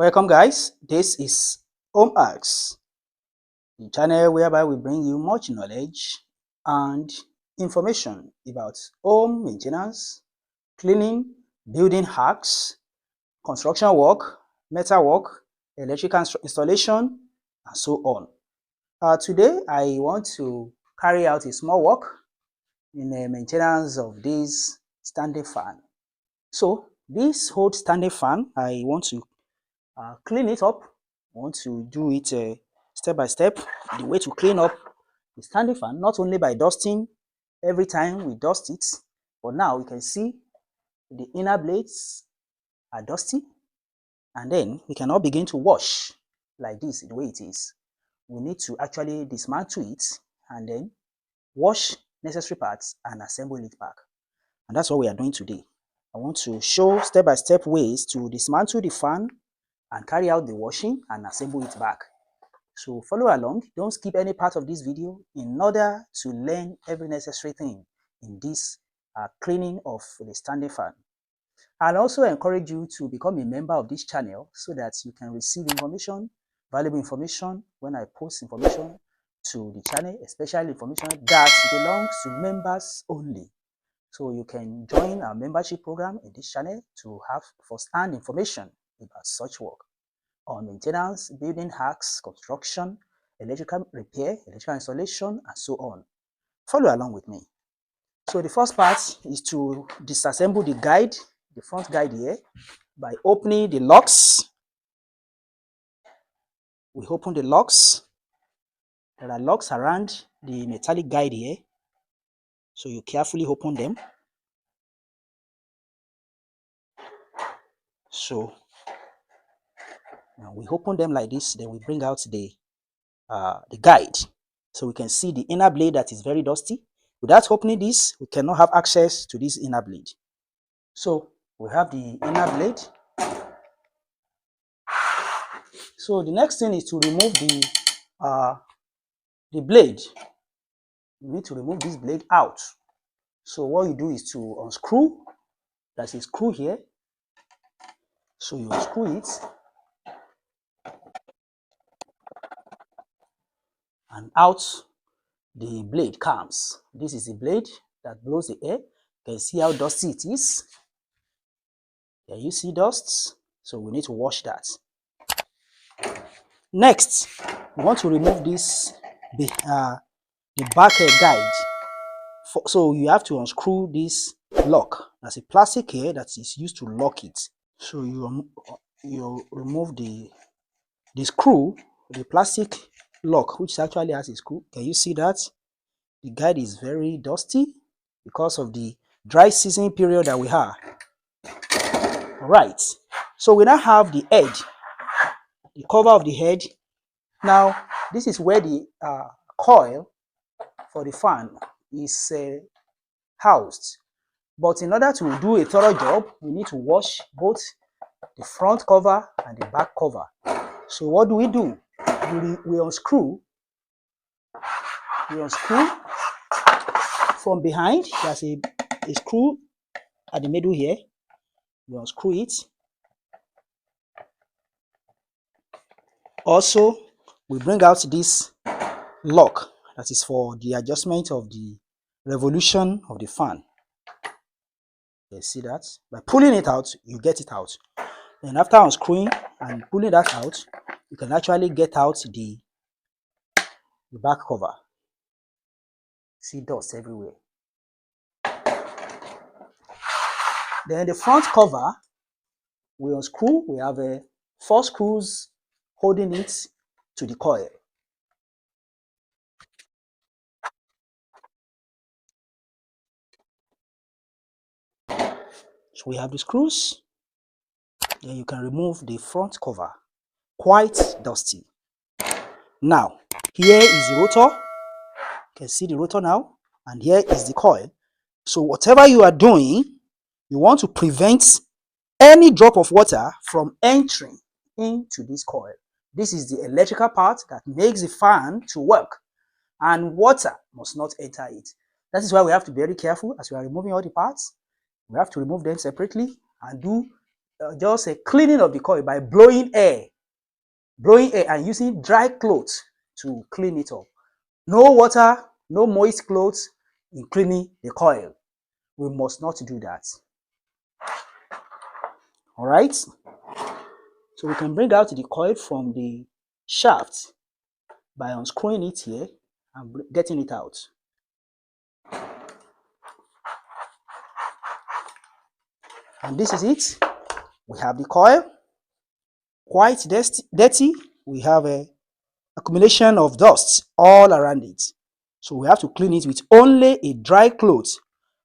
Welcome guys, this is Home Hacks, the channel whereby we bring you much knowledge and information about home maintenance, cleaning, building hacks, construction work, metal work, electrical installation, and so on. Today I want to carry out a small work in the maintenance of this standing fan. So this old standing fan, I want to clean it up. I want to do it step by step. The way to clean up the standing fan, not only by dusting every time we dust it, but now you can see the inner blades are dusty, and then we can now begin to wash like this, the way it is. We need to actually dismantle it and then wash necessary parts and assemble it back. And that's what we are doing today. I want to show step by step ways to dismantle the fan and carry out the washing and assemble it back. So follow along, don't skip any part of this video in order to learn every necessary thing in this cleaning of the standing fan. I'll also encourage you to become a member of this channel so that you can receive information, valuable information when I post information to the channel, especially information that belongs to members only. So you can join our membership program in this channel to have first-hand information about such work on maintenance, building hacks, construction, electrical repair, electrical installation, and so on. Follow along with me. So the first part is to disassemble the guide, the front guide here, by opening the locks. We open the locks. There are locks around the metallic guide here, so you carefully open them. So now we open them like this, then we bring out the guide, so we can see the inner blade that is very dusty. Without opening this, we cannot have access to this inner blade. So we have the inner blade. So the next thing is to remove the blade. You need to remove this blade out. So what you do is to unscrew. There's a screw here. So you unscrew it, and out the blade comes. This is the blade that blows the air. You can see how dusty it is. Can you see dust? So we need to wash that. Next, we want to remove this the back guide. So you have to unscrew this lock. There's a plastic here that is used to lock it. So you remove the screw, the plastic lock, which actually has a screw. Can you see that? The guide is very dusty because of the dry season period that we have. All right. So we now have the head, the cover of the head. Now, this is where the coil for the fan is housed. But in order to do a thorough job, we need to wash both the front cover and the back cover. So what do? We unscrew from behind. There's a screw at the middle here. We unscrew it. Also, we bring out this lock that is for the adjustment of the revolution of the fan. You see that? By pulling it out, you get it out. Then after unscrewing and pulling that out, you can actually get out the back cover. See dust everywhere. Then the front cover, we unscrew. We have 4 screws holding it to the coil. So we have the screws. Then you can remove the front cover. Quite dusty. Now, here is the rotor. You can see the rotor now. And here is the coil. So whatever you are doing, you want to prevent any drop of water from entering into this coil. This is the electrical part that makes the fan to work, and water must not enter it. That is why we have to be very careful as we are removing all the parts. We have to remove them separately and do just a cleaning of the coil by blowing air and using dry clothes to clean it up. No water, no moist clothes in cleaning the coil. We must not do that. All right. So we can bring out the coil from the shaft by unscrewing it here and getting it out. And this is it. We have the coil, quite dirty. We have a accumulation of dust all around it. So we have to clean it with only a dry cloth,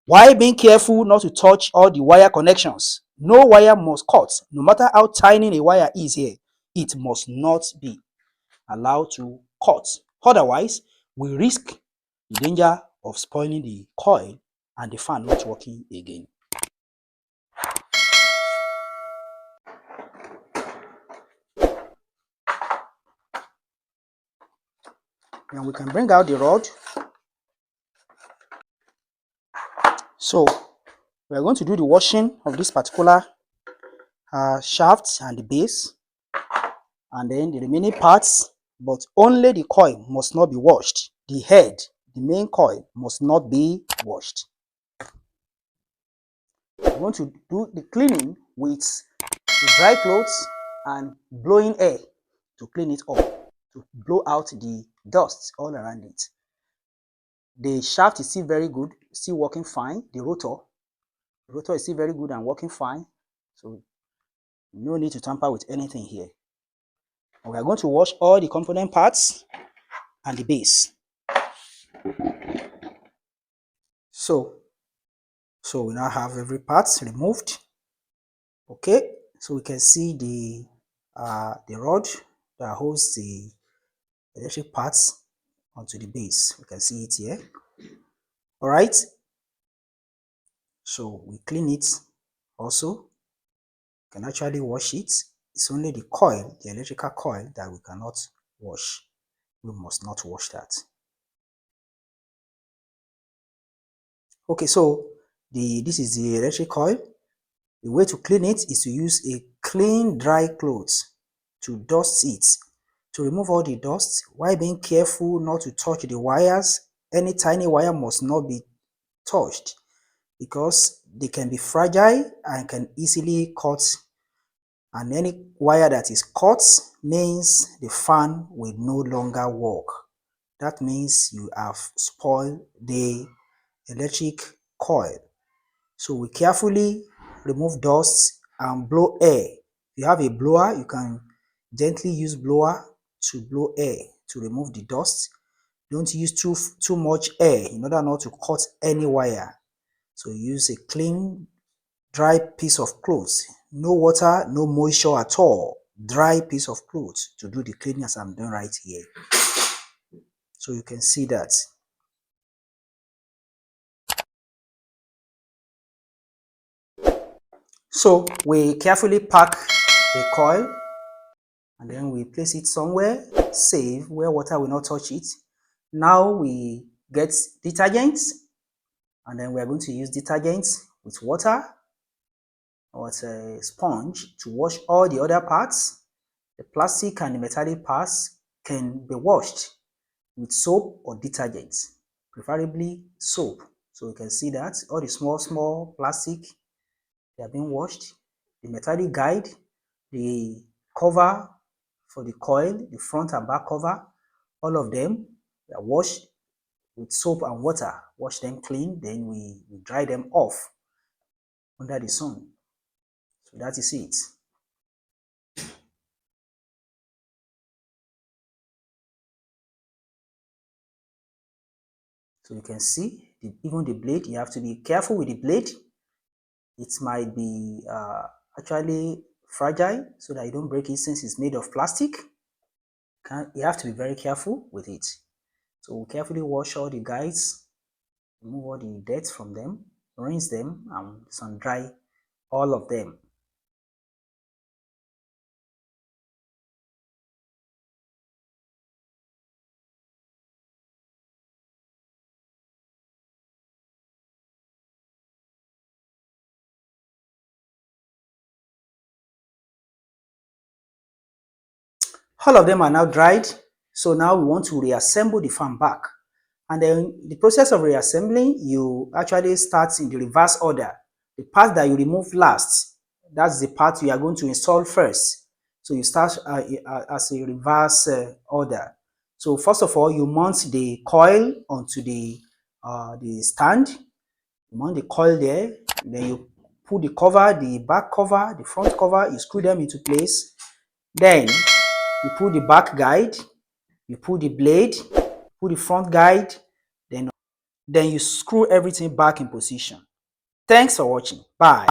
while being careful not to touch all the wire connections. No wire must cut. No matter how tiny a wire is here, it must not be allowed to cut. Otherwise, we risk the danger of spoiling the coil and the fan not working again. Now we can bring out the rod. So we are going to do the washing of this particular shaft and the base, and then the remaining parts, but only the coil must not be washed. The head, the main coil, must not be washed. We're going to do the cleaning with the dry clothes and blowing air to clean it up, to blow out the dust all around it. The shaft is still very good, still working fine. The rotor is still very good and working fine, so no need to tamper with anything here. And we are going to wash all the component parts and the base. So we now have every part removed. Okay, so we can see the rod that holds the electric parts onto the base. We can see it here. All right, so we clean it also. We can actually wash it. It's only the coil, the electrical coil, that we cannot wash. We must not wash that. Okay, so this is the electric coil. The way to clean it is to use a clean dry cloth to dust it, to remove all the dust, while being careful not to touch the wires. Any tiny wire must not be touched because they can be fragile and can easily cut, and any wire that is cut means the fan will no longer work. That means you have spoiled the electric coil. So we carefully remove dust and blow air. If you have a blower, you can gently use blower to blow air to remove the dust. Don't use too much air in order not to cut any wire. So use a clean, dry piece of cloth. No water, no moisture at all. Dry piece of cloth to do the cleaning as I'm doing right here. So you can see that. So we carefully pack the coil and then we place it somewhere safe where water will not touch it. Now we get detergents, and then we are going to use detergents with water or a sponge to wash all the other parts. The plastic and the metallic parts can be washed with soap or detergent, preferably soap. So you can see that all the small plastic, they are being washed. The metallic guide, the cover for the coil, the front and back cover, all of them are washed with soap and water. Wash them clean, then we dry them off under the sun. So that is it. So you can see even the blade, you have to be careful with the blade. It might be actually fragile, so that you don't break it since it's made of plastic. You have to be very careful with it. So we carefully wash all the guides, remove all the dirt from them, rinse them, and sun dry all of them. All of them are now dried. So now we want to reassemble the fan back. And then the process of reassembling, you actually start in the reverse order. The part that you remove last, that's the part you are going to install first. So you start as a reverse order. So first of all, you mount the coil onto the stand. You mount the coil there. Then you put the cover, the back cover, the front cover. You screw them into place. Then you put the back guide. You put the blade. Put the front guide. Then you screw everything back in position. Thanks for watching. Bye.